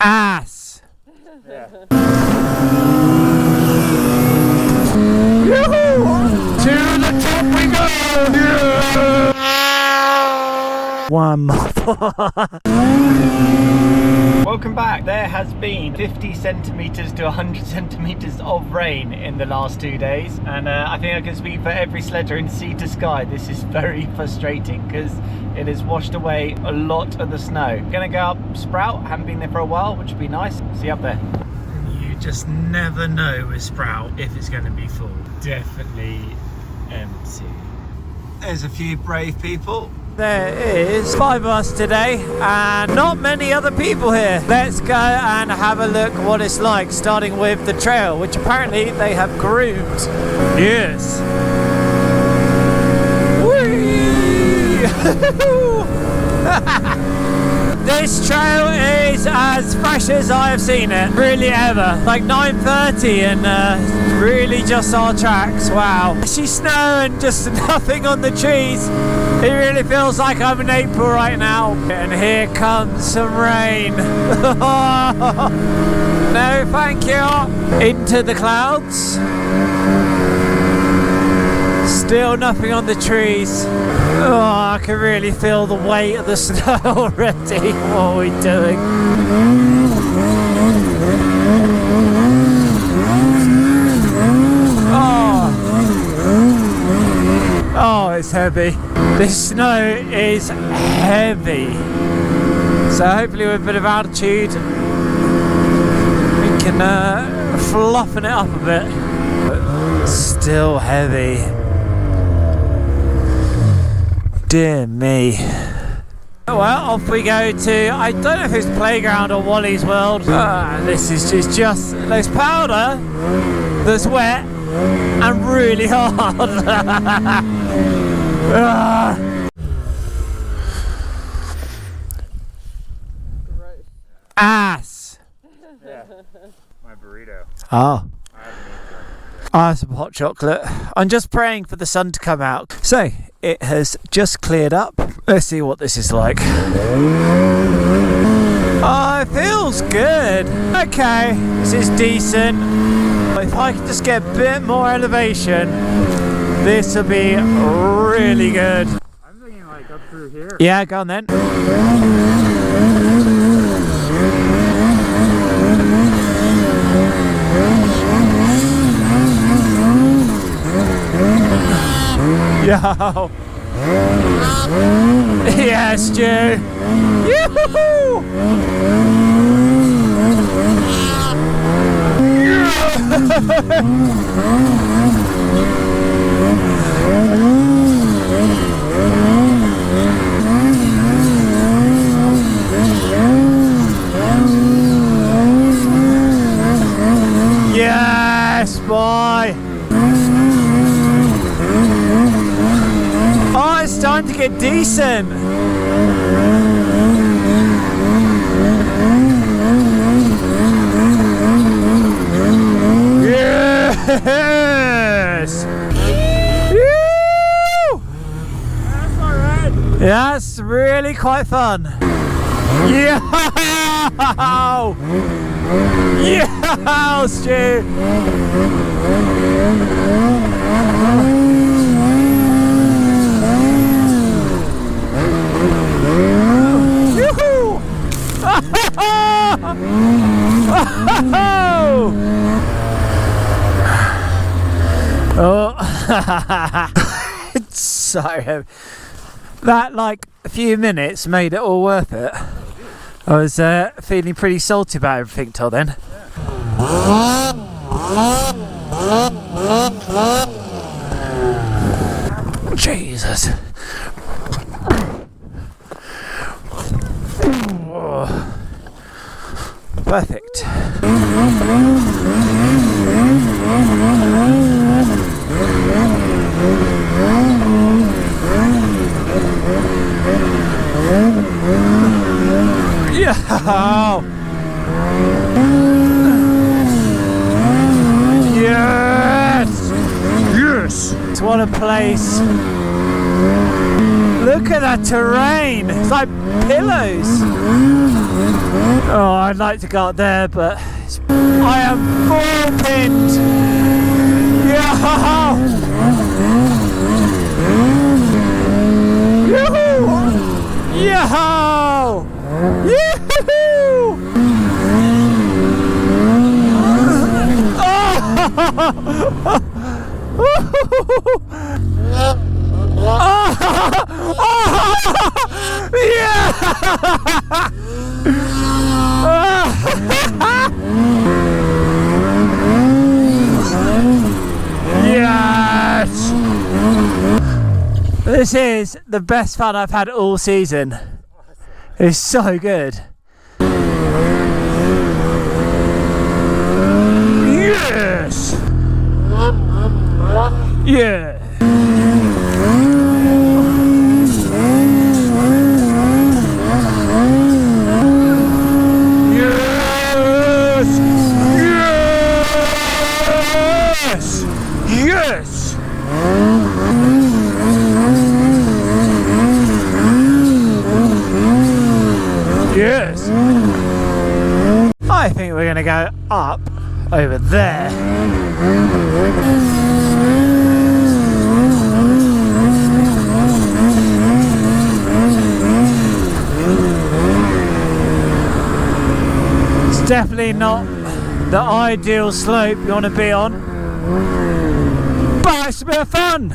Ass. Yeah. To the top we go! Yeah! One more. Welcome back. There has been 50 centimetres to 100 centimetres of rain in the last 2 days, and I think I can speak for every sledder in Sea to Sky. This is very frustrating because it has washed away a lot of the snow. Gonna go up Sproatt, haven't been there for a while, which would be nice. See you up there. You just never know with Sproatt if it's going to be full. Definitely empty. There's a few brave people. There is 5 of us today and not many other people here. Let's go and have a look what it's like, starting with the trail, which apparently they have groomed. Yes. Whee! This trail is as fresh as I have seen it, really ever. Like 9:30 and really just our tracks, wow. Actually snow and just nothing on the trees. It really feels like I'm in April right now. And here comes some rain. No thank you. Into the clouds. Still nothing on the trees. Oh, I can really feel the weight of the snow already. What are we doing? Oh, it's heavy. This snow is heavy. So hopefully with a bit of altitude we can fluffen it up a bit. But still heavy. Dear me. Well, off we go to, I don't know if it's Playground or Wally's World. This is just there's powder that's wet and really hard. Ass. Yeah. My burrito. Oh. I have some hot chocolate. I'm just praying for the sun to come out. So, it has just cleared up. Let's see what this is like. Oh, it feels good. Okay, this is decent. If I can just get a bit more elevation, this will be really good. I'm thinking like up through here. Yeah, go on then. Yo! Yes, Stu! Yoo-hoo! Yes, boy! Oh, it's starting to get decent. Yes. Woo! That's alright. That's really quite fun. Yeah. Yeah, Stu. Oh, it's so heavy. That, like, a few minutes made it all worth it. I was feeling pretty salty about everything till then. Jesus. Perfect. Yeah. Yes. Yes. What a place. Look at that terrain. It's like pillows. Oh, I'd like to go up there, but I am full pinned. Yo! Yoo-hoo! Yo! Yoo-hoo! Yes! This is the best fun I've had all season. It's so good. Yes! Yeah! Yes! Yes! I think we're going to go up over there. It's definitely not the ideal slope you want to be on, but it's a bit of fun.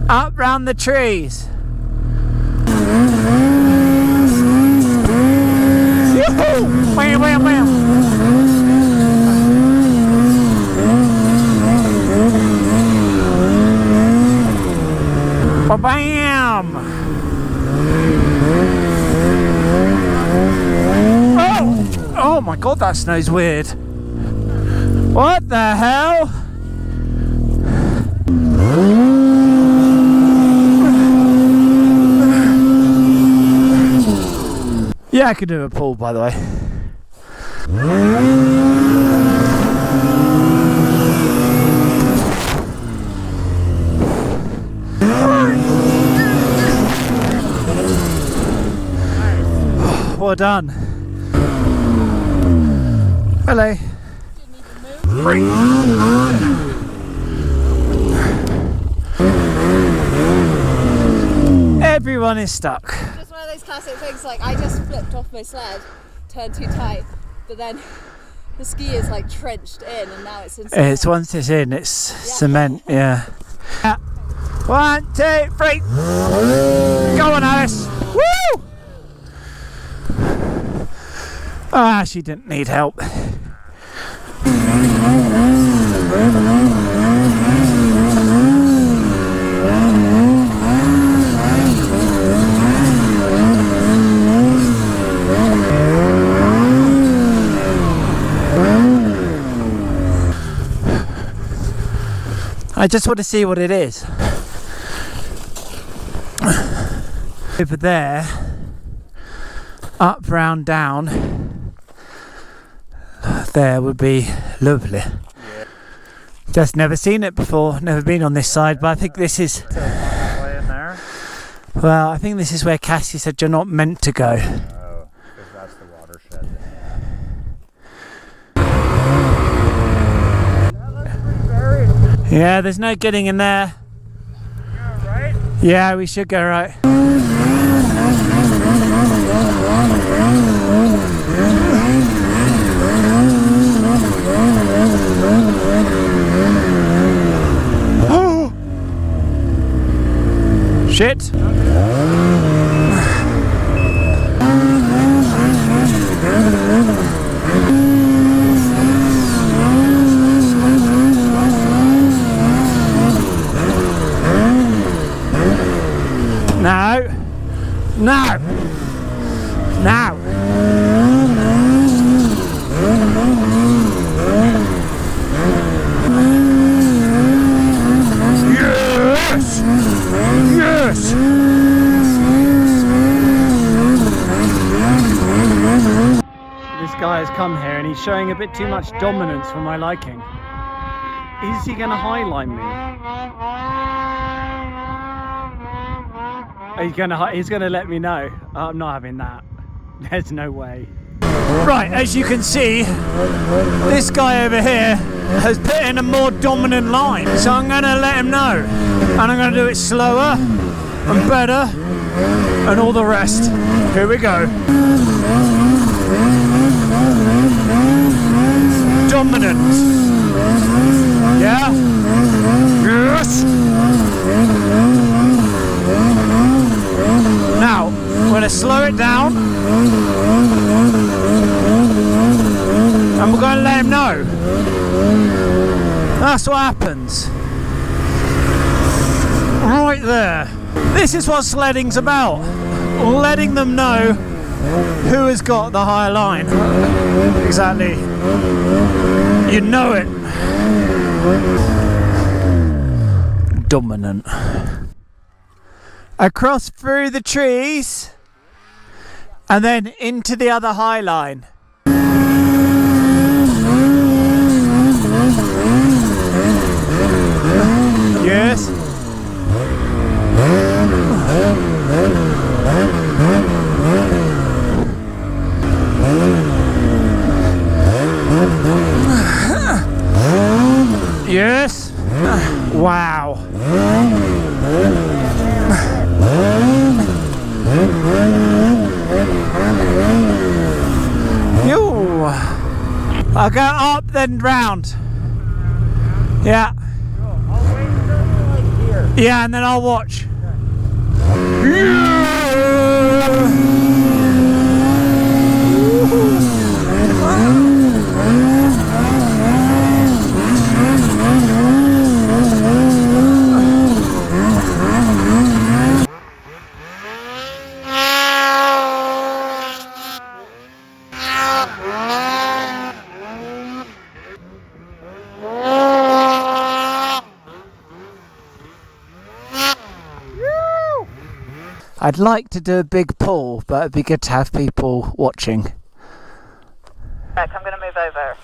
Up round the trees. Yoo-hoo! Wham, wham, wham. Ba-bam! Oh! Oh my god, that snow's weird. What the hell? Yeah, I could do a pool, by the way. Well done. Hello. Everyone is stuck. Just one of those classic things, like I just flipped off my sled, turned too tight, but then the ski is like trenched in and now it's in cement. It's once it's in, it's cement, yeah. 1, 2, 3. Go on, Alice. Woo! Ah, she didn't need help. I just want to see what it is. Over there, up, round, down, there would be lovely. Yeah. Just never seen it before, never been on this side, but I think this is... Well, I think this is where Cassie said you're not meant to go. Oh, because that's the watershed. Yeah, there's no getting in there. Yeah, right? Yeah, we should go right. Oh! Shit! No! No! No! Yes! Yes! This guy has come here and he's showing a bit too much dominance for my liking. Is he going to highline me? He's gonna let me know. I'm not having that. There's no way. Right, as you can see, this guy over here has put in a more dominant line. So I'm going to let him know. And I'm going to do it slower and better and all the rest. Here we go. Dominant. Yeah? Yes! Now, we're going to slow it down. And we're going to let him know. That's what happens. Right there. This is what sledding's about. Letting them know who has got the higher line. Exactly. You know it. Dominant. Across through the trees. And then into the other high line. Yes. Yes. Wow. Yo. I'll go up then round. Yeah. Yeah, and then I'll watch. I'd like to do a big pull, but it'd be good to have people watching. Right, I'm going to move over.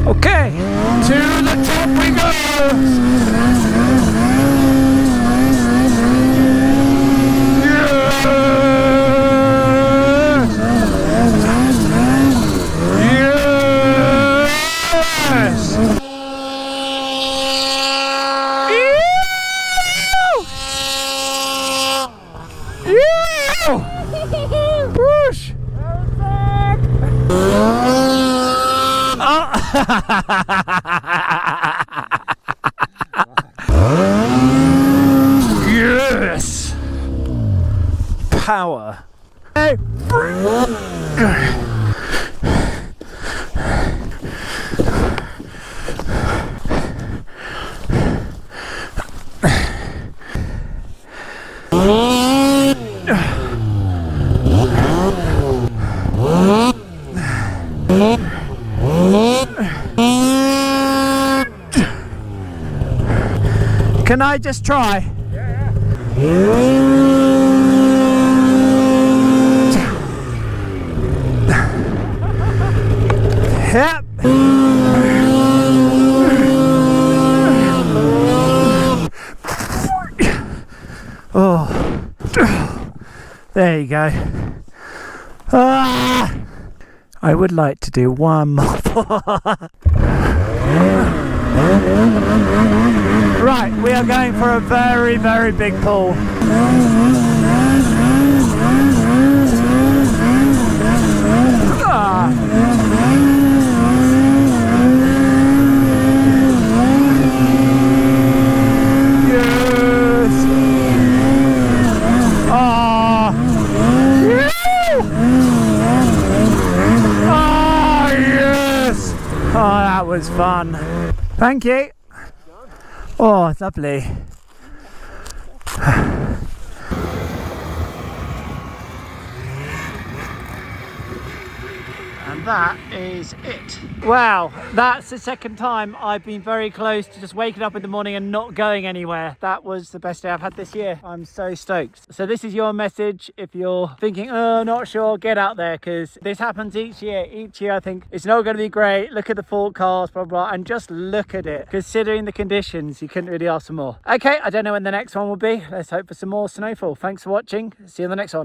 Okay, to the top we go! Yes! Push! Yes! Power. Hey. Can I just try? Yep. Oh. There you go. Ah! I would like to do one more. Right, we are going for a very, very big pull. Ah. Yes. Ah. Ah, yes. Oh, that was fun. Thank you. Oh, lovely. And that is it. Wow, that's the second time I've been very close to just waking up in the morning and not going anywhere. That was the best day I've had this year. I'm so stoked. So this is your message. If you're thinking, oh, not sure, get out there, because this happens each year. Each year I think it's not going to be great. Look at the forecast, blah, blah, and just look at it. Considering the conditions, you couldn't really ask for more. Okay, I don't know when the next one will be. Let's hope for some more snowfall. Thanks for watching. See you on the next one.